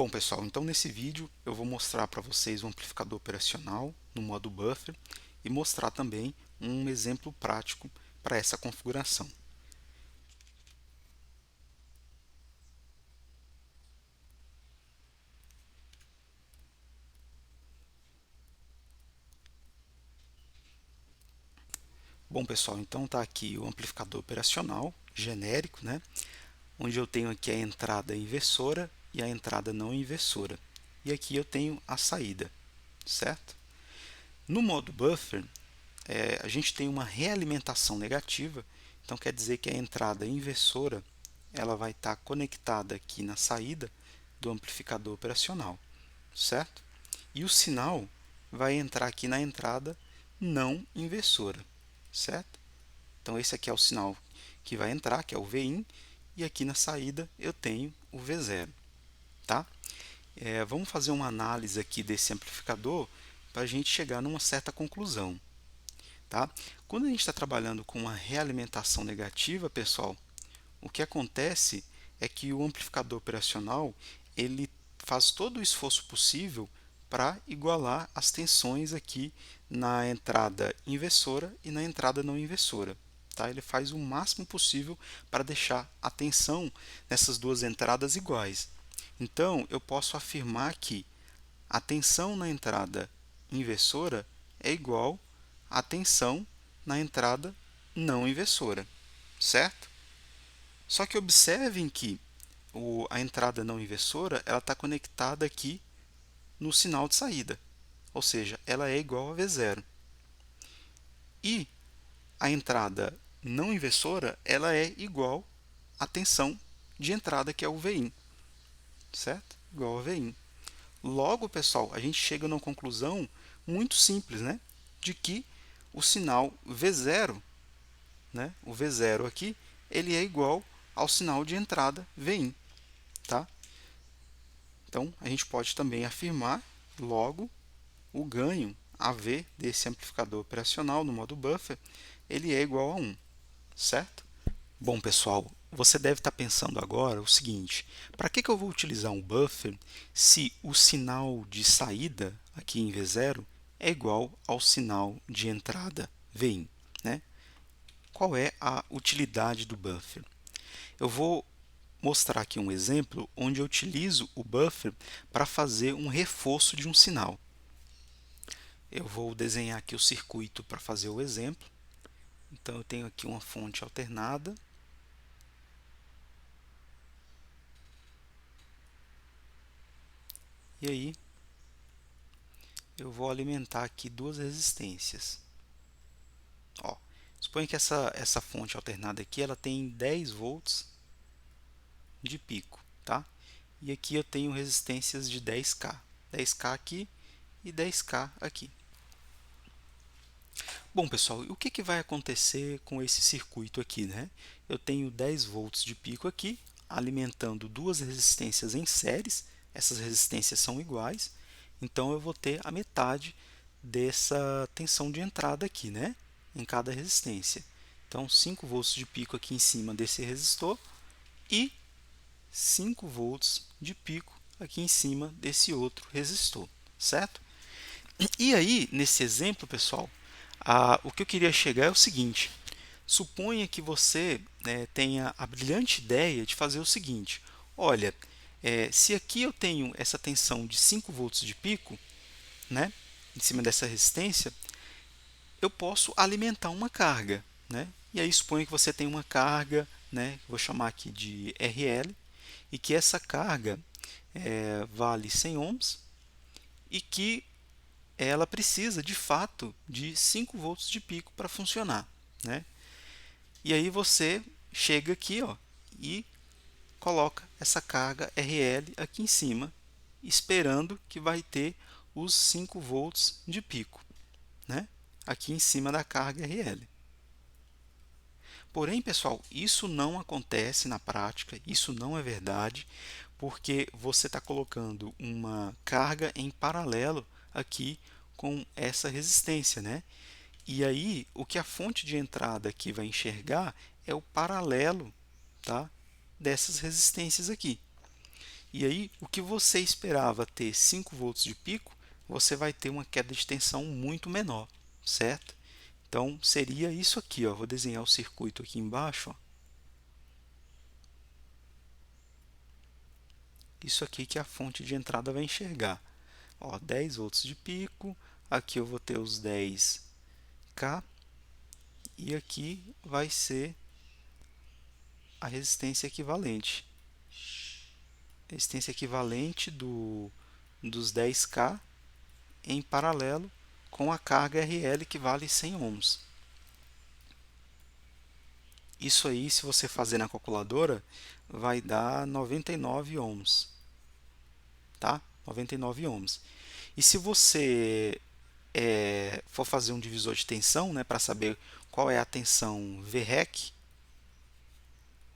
Bom, pessoal, então nesse vídeo eu vou mostrar para vocês o amplificador operacional no modo buffer e mostrar também um exemplo prático para essa configuração. Bom, pessoal, então está aqui o amplificador operacional genérico, né? Onde eu tenho aqui a entrada inversora e a entrada não inversora. E aqui eu tenho a saída, certo? No modo buffer, a gente tem uma realimentação negativa, então quer dizer que a entrada inversora ela vai estar conectada aqui na saída do amplificador operacional, certo? E o sinal vai entrar aqui na entrada não inversora, certo? Então esse aqui é o sinal que vai entrar, que é o Vin, e aqui na saída eu tenho o V0, tá? Vamos fazer uma análise aqui desse amplificador para a gente chegar numa certa conclusão. Tá? Quando a gente está trabalhando com uma realimentação negativa, pessoal, o que acontece é que o amplificador operacional ele faz todo o esforço possível para igualar as tensões aqui na entrada inversora e na entrada não inversora. Tá? Ele faz o máximo possível para deixar a tensão nessas duas entradas iguais. Então, eu posso afirmar que a tensão na entrada inversora é igual à tensão na entrada não inversora, certo? Só que observem que a entrada não inversora ela está conectada aqui no sinal de saída, ou seja, ela é igual a V0. E a entrada não inversora ela é igual à tensão de entrada, que é o Vin, certo? Igual a Vin. Logo, pessoal, a gente chega numa conclusão muito simples, né? De que o sinal V0, né? O V0 aqui, ele é igual ao sinal de entrada Vin, tá? Então, a gente pode também afirmar, logo, o ganho AV desse amplificador operacional no modo buffer, ele é igual a 1, certo? Bom, pessoal, você deve estar pensando agora o seguinte: para que eu vou utilizar um buffer se o sinal de saída aqui em V0 é igual ao sinal de entrada Vin, né? Qual é a utilidade do buffer? Eu vou mostrar aqui um exemplo onde eu utilizo o buffer para fazer um reforço de um sinal. Eu vou desenhar aqui o circuito para fazer o exemplo. Então, eu tenho aqui uma fonte alternada. E aí, eu vou alimentar aqui duas resistências. Ó, suponha que essa fonte alternada aqui ela tem 10 volts de pico, tá? E aqui eu tenho resistências de 10K. 10K aqui e 10K aqui. Bom, pessoal, o que vai acontecer com esse circuito aqui, né? Eu tenho 10 volts de pico aqui, alimentando duas resistências em séries. Essas resistências são iguais, então eu vou ter a metade dessa tensão de entrada aqui, né? Em cada resistência. Então, 5 volts de pico aqui em cima desse resistor e 5 volts de pico aqui em cima desse outro resistor, certo? E aí, nesse exemplo, pessoal, o que eu queria chegar é o seguinte: suponha que você, né, tenha a brilhante ideia de fazer o seguinte: olha, se aqui eu tenho essa tensão de 5 volts de pico, né, em cima dessa resistência, eu posso alimentar uma carga, né? E aí suponha que você tem uma carga, né, vou chamar aqui de RL, e que essa carga vale 100 ohms e que ela precisa de fato de 5 volts de pico para funcionar, né? E aí você chega aqui, ó, e coloca essa carga RL aqui em cima, esperando que vai ter os 5 volts de pico, né? Aqui em cima da carga RL. Porém, pessoal, isso não acontece na prática, isso não é verdade, porque você está colocando uma carga em paralelo aqui com essa resistência, né? E aí, o que a fonte de entrada aqui vai enxergar é o paralelo, tá, dessas resistências aqui. E aí, o que você esperava ter 5 volts de pico, você vai ter uma queda de tensão muito menor, certo? Então, seria isso aqui, ó. Vou desenhar o circuito aqui embaixo, ó. Isso aqui que a fonte de entrada vai enxergar. Ó, 10 volts de pico, aqui eu vou ter os 10K, e aqui vai ser a resistência equivalente. Resistência equivalente dos 10K em paralelo com a carga RL, que vale 100 ohms. Isso aí, se você fazer na calculadora, vai dar 99 ohms, tá? 99 ohms. E se você for fazer um divisor de tensão, né, para saber qual é a tensão Vrec,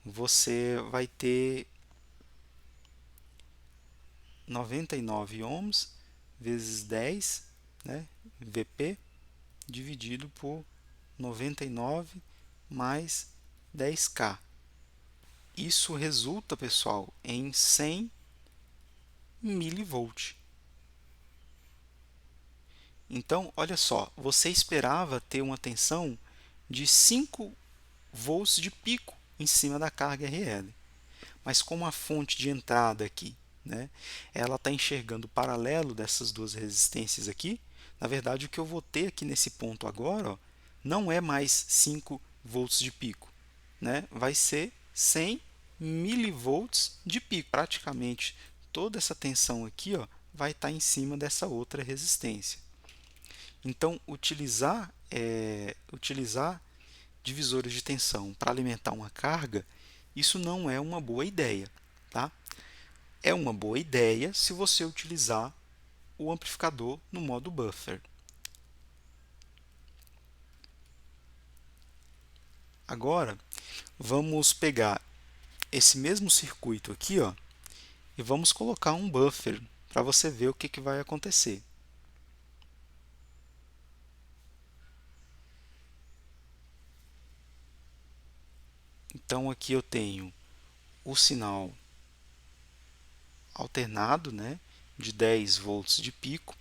você vai ter 99 ohms vezes 10, né, Vp, dividido por 99 mais 10K. Isso resulta, pessoal, em 100 milivolt. Então, olha só, você esperava ter uma tensão de 5 volts de pico em cima da carga RL. Mas como a fonte de entrada aqui, né, ela está enxergando o paralelo dessas duas resistências aqui, na verdade, o que eu vou ter aqui nesse ponto agora, ó, não é mais 5 volts de pico, né? Vai ser 100 milivolts de pico. Praticamente toda essa tensão aqui, ó, vai estar em cima dessa outra resistência. Então, utilizar divisores de tensão para alimentar uma carga, isso não é uma boa ideia, tá? É uma boa ideia se você utilizar o amplificador no modo buffer. Agora, vamos pegar esse mesmo circuito aqui, ó, e vamos colocar um buffer para você ver o que vai acontecer. Então, aqui eu tenho o sinal alternado, né, de 10 volts de pico.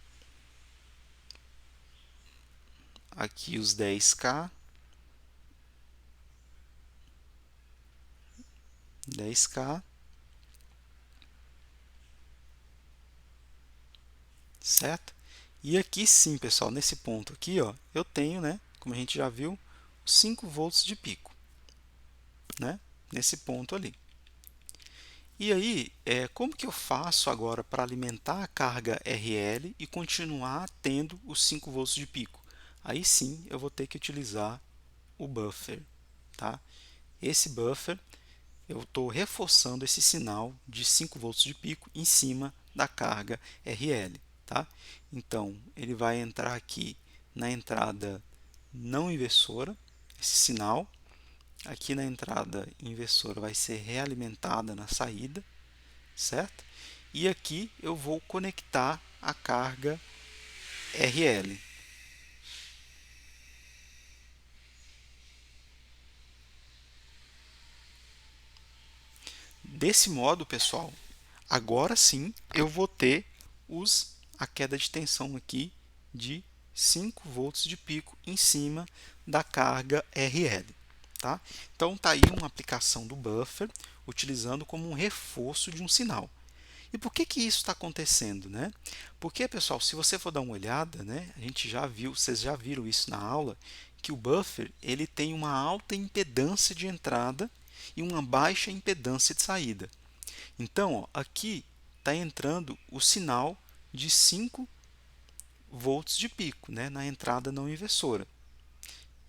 Aqui os 10K, 10K, certo? E aqui sim, pessoal, nesse ponto aqui, ó, eu tenho, né, como a gente já viu, 5 volts de pico, né, nesse ponto ali. E aí, como que eu faço agora para alimentar a carga RL e continuar tendo os 5 volts de pico? Aí sim, eu vou ter que utilizar o buffer, tá? Esse buffer, eu estou reforçando esse sinal de 5 volts de pico em cima da carga RL, tá? Então, ele vai entrar aqui na entrada não inversora, esse sinal. Aqui na entrada inversora vai ser realimentada na saída, certo? E aqui eu vou conectar a carga RL. Desse modo, pessoal, agora sim eu vou ter a queda de tensão aqui de 5 volts de pico em cima da carga RL. Tá? Então, está aí uma aplicação do buffer, utilizando como um reforço de um sinal. E por que isso está acontecendo, né? Porque, pessoal, se você for dar uma olhada, né, a gente já viu, vocês já viram isso na aula, que o buffer ele tem uma alta impedância de entrada e uma baixa impedância de saída. Então, ó, aqui está entrando o sinal de 5 volts de pico, né, na entrada não inversora.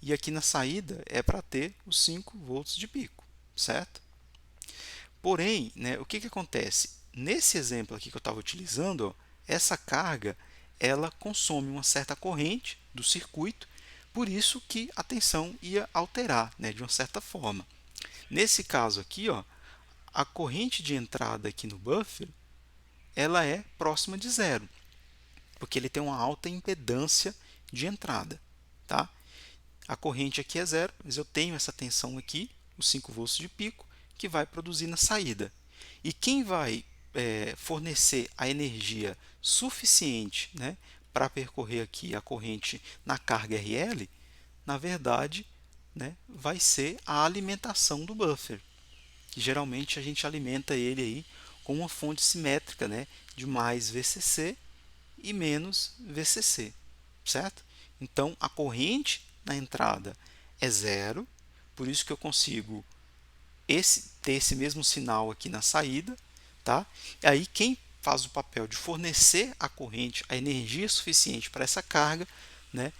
E aqui na saída é para ter os 5 volts de pico, certo? Porém, né, o que acontece? Nesse exemplo aqui que eu estava utilizando, ó, essa carga ela consome uma certa corrente do circuito, por isso que a tensão ia alterar, né, de uma certa forma. Nesse caso aqui, ó, a corrente de entrada aqui no buffer ela é próxima de zero, porque ele tem uma alta impedância de entrada. Tá? A corrente aqui é zero, mas eu tenho essa tensão aqui, os 5 volts de pico, que vai produzir na saída. E quem vai fornecer a energia suficiente, né, para percorrer aqui a corrente na carga RL, na verdade, né, vai ser a alimentação do buffer, que geralmente a gente alimenta ele aí com uma fonte simétrica, né, de mais VCC e menos VCC, certo? Então, a corrente na entrada é zero, por isso que eu consigo ter esse mesmo sinal aqui na saída, tá? E aí quem faz o papel de fornecer à corrente a energia suficiente para essa carga, né,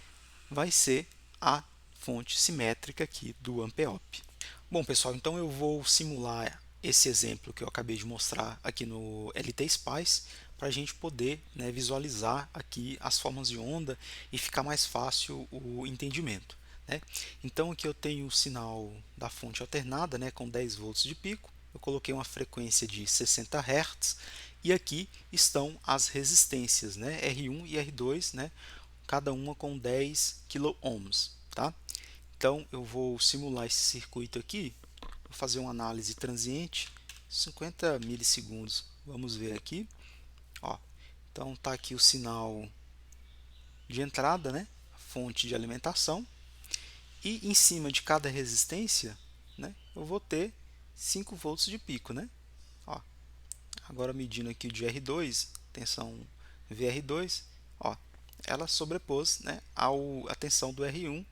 vai ser a fonte simétrica aqui do Ampeop. Bom, pessoal, então eu vou simular esse exemplo que eu acabei de mostrar aqui no LT Spice para a gente poder, né, visualizar aqui as formas de onda e ficar mais fácil o entendimento, né? Então aqui eu tenho o sinal da fonte alternada, né, com 10 volts de pico. Eu coloquei uma frequência de 60 Hz e aqui estão as resistências, né, R1 e R2, né, cada uma com 10 kΩ, tá? Então eu vou simular esse circuito aqui, vou fazer uma análise transiente, 50 milissegundos. Vamos ver aqui, ó. Então está aqui o sinal de entrada, né? Fonte de alimentação, e em cima de cada resistência, né, eu vou ter 5 volts de pico, né? Ó, agora medindo aqui o de R2, tensão VR2, ó, ela sobrepôs, né, a tensão do R1,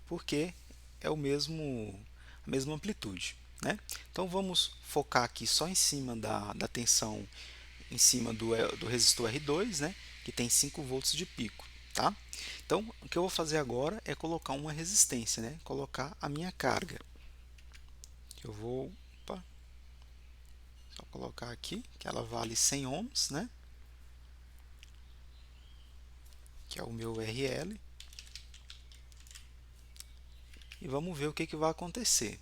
porque é a mesma amplitude, né? Então vamos focar aqui só em cima da tensão em cima do resistor R2, né, que tem 5 volts de pico, tá? Então o que eu vou fazer agora é colocar uma resistência, né? Colocar a minha carga. Eu vou, opa, só colocar aqui que ela vale 100 ohms, né? Que é o meu RL. E vamos ver o que vai acontecer.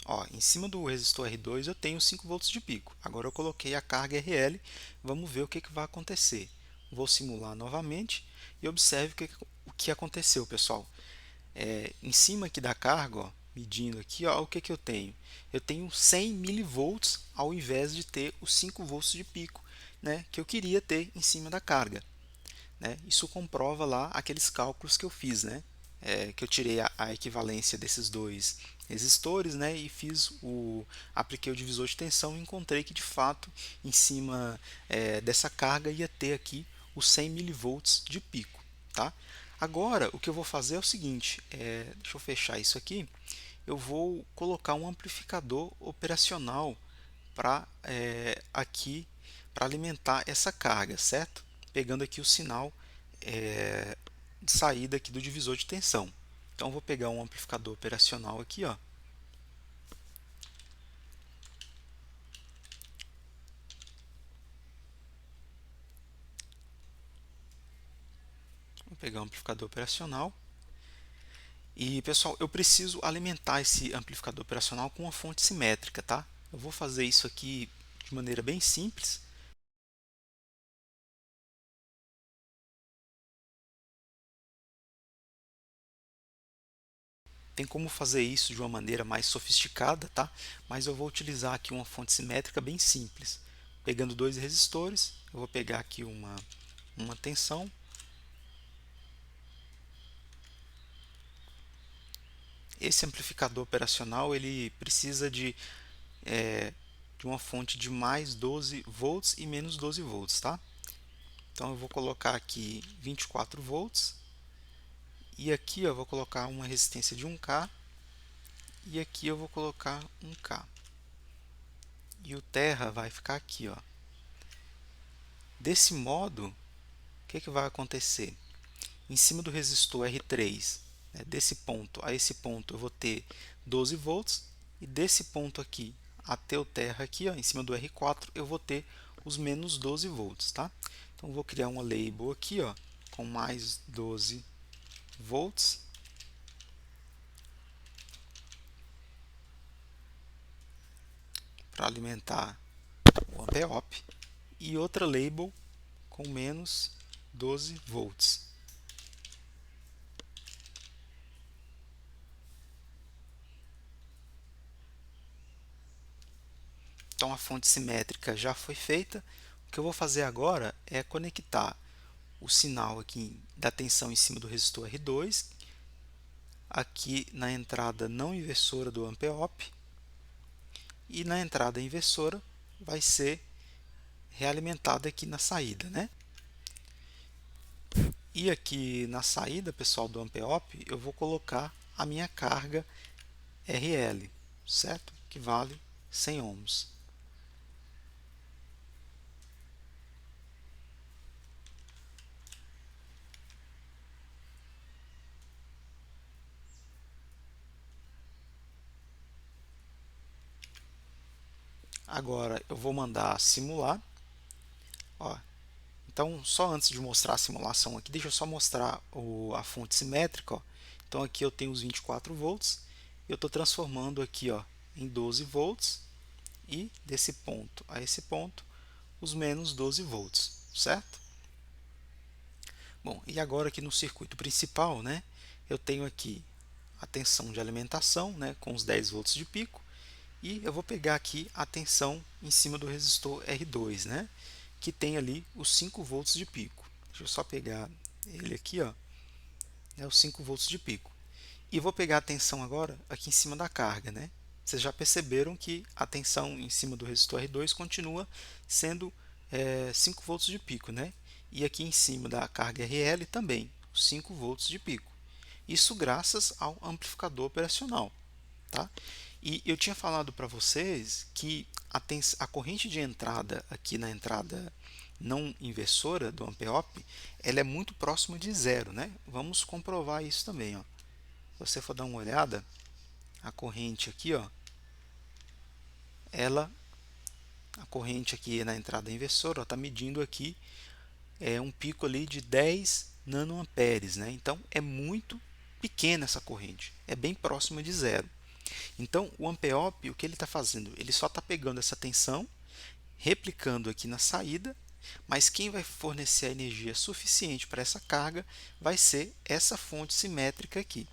Ó, em cima do resistor R2 eu tenho 5 volts de pico. Agora eu coloquei a carga RL, vamos ver o que vai acontecer. Vou simular novamente e observe o que aconteceu, pessoal. Em cima aqui da carga, ó, medindo aqui, ó, o que eu tenho? Eu tenho 100 milivolts ao invés de ter os 5 volts de pico, né, que eu queria ter em cima da carga, né? Isso comprova lá aqueles cálculos que eu fiz, né? Que eu tirei a equivalência desses dois resistores, né? E apliquei o divisor de tensão e encontrei que de fato em cima dessa carga ia ter aqui os 100 milivolts de pico, tá? Agora o que eu vou fazer é o seguinte, deixa eu fechar isso aqui, eu vou colocar um amplificador operacional para aqui para alimentar essa carga, certo? Pegando aqui o sinal de saída aqui do divisor de tensão. Então vou pegar um amplificador operacional aqui, ó. Vou pegar um amplificador operacional. E pessoal, eu preciso alimentar esse amplificador operacional com uma fonte simétrica, tá? Eu vou fazer isso aqui de maneira bem simples. Tem como fazer isso de uma maneira mais sofisticada, tá? Mas eu vou utilizar aqui uma fonte simétrica bem simples. Pegando dois resistores, eu vou pegar aqui uma tensão. Esse amplificador operacional ele precisa de uma fonte de mais 12 volts e menos 12 volts, tá? Então eu vou colocar aqui 24 volts e aqui eu vou colocar uma resistência de 1K e aqui eu vou colocar 1K. E o terra vai ficar aqui, ó. Desse modo, o que vai acontecer? Em cima do resistor R3, né, desse ponto a esse ponto eu vou ter 12 volts e desse ponto aqui até o terra aqui, ó, em cima do R4, eu vou ter os menos 12 volts, tá? Então vou criar uma label aqui, ó, com mais 12 volts. Para alimentar o Ampeop e outra label com menos 12 volts. Então a fonte simétrica já foi feita. O que eu vou fazer agora é conectar o sinal aqui da tensão em cima do resistor R2, aqui na entrada não inversora do amp-op, e na entrada inversora vai ser realimentada aqui na saída, né? E aqui na saída, pessoal, do amp-op, eu vou colocar a minha carga RL, certo? Que vale 100 ohms. Agora eu vou mandar simular. Ó, então, só antes de mostrar a simulação aqui, deixa eu só mostrar a fonte simétrica. Ó. Então aqui eu tenho os 24 volts, eu estou transformando aqui, ó, em 12 volts e desse ponto a esse ponto os menos 12 volts, certo? Bom, e agora aqui no circuito principal, né, eu tenho aqui a tensão de alimentação, né, com os 10 volts de pico, e eu vou pegar aqui a tensão em cima do resistor R2, né, que tem ali os 5 volts de pico. Deixa eu só pegar ele aqui, ó, né, os 5 volts de pico. E vou pegar a tensão agora aqui em cima da carga, né? Vocês já perceberam que a tensão em cima do resistor R2 continua sendo 5 volts de pico, né? E aqui em cima da carga RL também, 5 volts de pico. Isso graças ao amplificador operacional, tá? E eu tinha falado para vocês que a corrente de entrada aqui na entrada não inversora do amp-op, ela é muito próxima de zero, né? Vamos comprovar isso também, ó. Se você for dar uma olhada, a corrente aqui, ó, a corrente aqui na entrada inversora está medindo aqui um pico ali de 10 nanoamperes, né? Então é muito pequena essa corrente, é bem próxima de zero. Então o amp-op, o que ele está fazendo? Ele só está pegando essa tensão, replicando aqui na saída, mas quem vai fornecer a energia suficiente para essa carga vai ser essa fonte simétrica aqui.